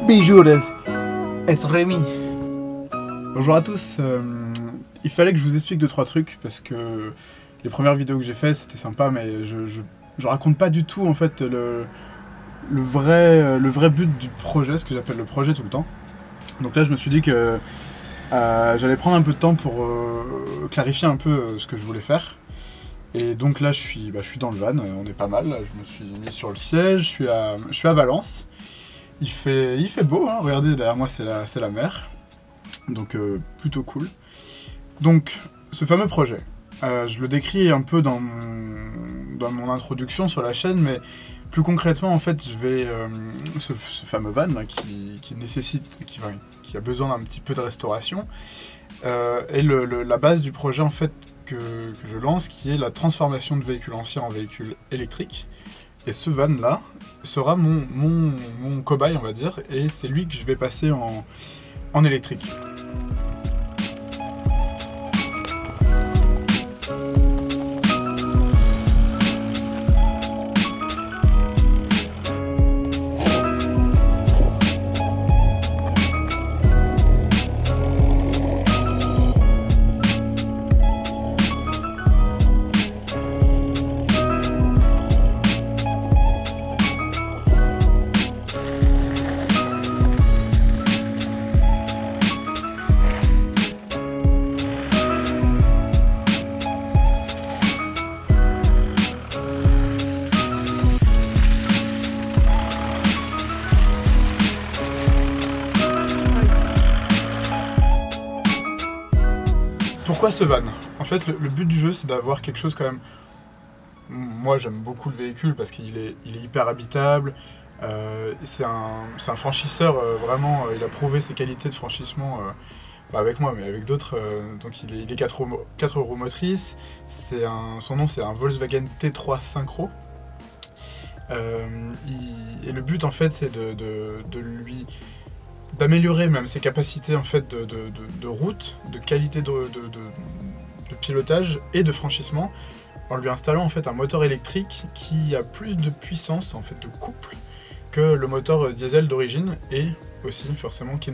Bijou es Rémi. Bonjour à tous, il fallait que je vous explique 2-3 trucs parce que les premières vidéos que j'ai faites c'était sympa, mais je raconte pas du tout en fait le vrai but du projet, ce que j'appelle le projet tout le temps. Donc là je me suis dit que j'allais prendre un peu de temps pour clarifier un peu ce que je voulais faire. Et donc là je suis dans le van, on est pas mal, là, je me suis mis sur le siège, je suis à Valence. Il fait beau, hein. Regardez derrière moi c'est la mer, donc plutôt cool. Donc ce fameux projet, je le décris un peu dans mon introduction sur la chaîne, mais plus concrètement en fait je vais ce fameux van là, qui a besoin d'un petit peu de restauration, et la base du projet en fait que je lance, qui est la transformation de véhicules anciens en véhicules électriques. Et ce van là sera mon cobaye on va dire, et c'est lui que je vais passer en électrique. Pourquoi ce van? En fait, le but du jeu, c'est d'avoir quelque chose quand même... Moi, j'aime beaucoup le véhicule parce qu'il est hyper habitable. C'est un franchisseur, vraiment, il a prouvé ses qualités de franchissement, pas avec moi, mais avec d'autres. Donc il est 4 roues motrices. Son nom, c'est un Volkswagen T3 Synchro. Et le but, en fait, c'est d'améliorer même ses capacités en fait de route, de qualité de pilotage et de franchissement, en lui installant en fait un moteur électrique qui a plus de puissance en fait de couple que le moteur diesel d'origine, et aussi forcément qui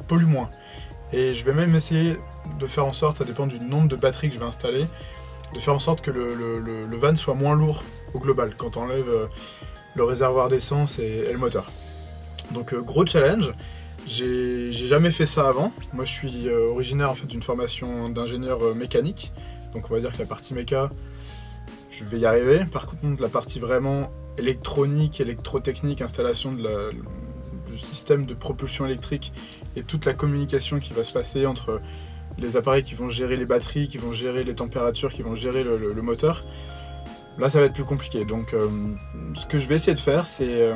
pollue moins. Et je vais même essayer de faire en sorte, ça dépend du nombre de batteries que je vais installer, de faire en sorte que le van soit moins lourd au global quand on enlève le réservoir d'essence et le moteur. Donc gros challenge. J'ai jamais fait ça avant. Moi je suis originaire en fait d'une formation d'ingénieur mécanique, donc on va dire que la partie méca, je vais y arriver. Par contre la partie vraiment électronique, électrotechnique, installation du système de propulsion électrique et toute la communication qui va se passer entre les appareils qui vont gérer les batteries, qui vont gérer les températures, qui vont gérer le moteur, là ça va être plus compliqué. Donc ce que je vais essayer de faire, c'est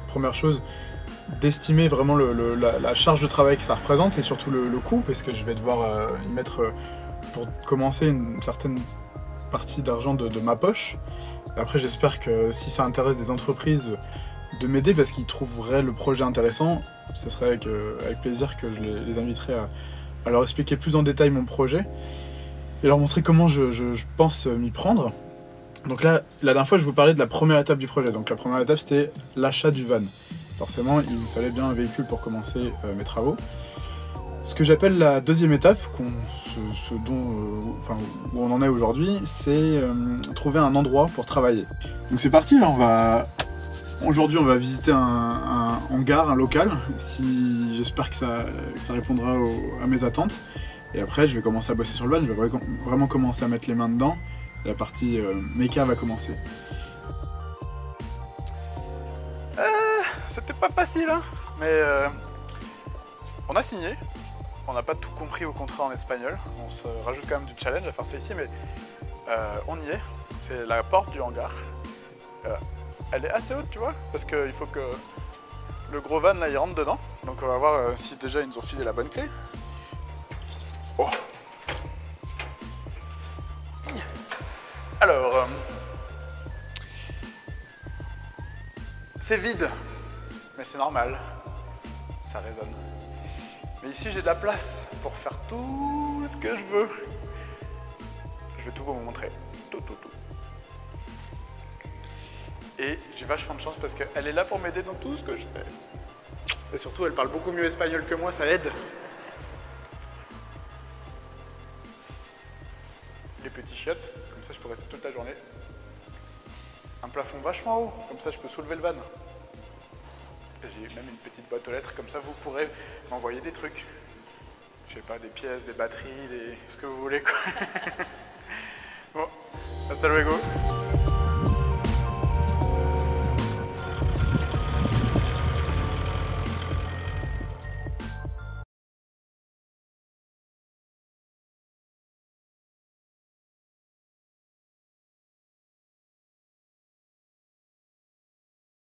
première chose, d'estimer vraiment la charge de travail que ça représente, et surtout le coût, parce que je vais devoir y mettre pour commencer une certaine partie d'argent de ma poche. Après j'espère que si ça intéresse des entreprises de m'aider parce qu'ils trouveraient le projet intéressant, ce serait avec plaisir que je les inviterai à leur expliquer plus en détail mon projet et leur montrer comment je pense m'y prendre. Donc là, la dernière fois je vous parlais de la première étape du projet. Donc la première étape c'était l'achat du van. Forcément, il me fallait bien un véhicule pour commencer mes travaux. Ce que j'appelle la deuxième étape, où on en est aujourd'hui, c'est trouver un endroit pour travailler. Donc c'est parti, là, aujourd'hui on va visiter un hangar, un local. J'espère que ça répondra à mes attentes. Et après, je vais commencer à bosser sur le van, je vais vraiment commencer à mettre les mains dedans. La partie méca va commencer. C'était pas facile, hein, mais on a signé. On n'a pas tout compris au contrat en espagnol. On se rajoute quand même du challenge à faire ça ici, mais on y est. C'est la porte du hangar. Elle est assez haute, tu vois, parce qu'il faut que le gros van là il rentre dedans. Donc on va voir si déjà ils nous ont filé la bonne clé. Oh. Alors, c'est vide. Mais c'est normal, ça résonne. Mais ici j'ai de la place pour faire tout ce que je veux. Je vais tout vous montrer. Tout. Et j'ai vachement de chance parce qu'elle est là pour m'aider dans tout ce que je fais. Et surtout, elle parle beaucoup mieux espagnol que moi, ça aide. Les petits chiottes, comme ça je peux rester toute la journée. Un plafond vachement haut, comme ça je peux soulever le van. J'ai même une petite boîte aux lettres, comme ça vous pourrez m'envoyer des trucs. Je sais pas, des pièces, des batteries, ce que vous voulez quoi. Bon, hasta luego.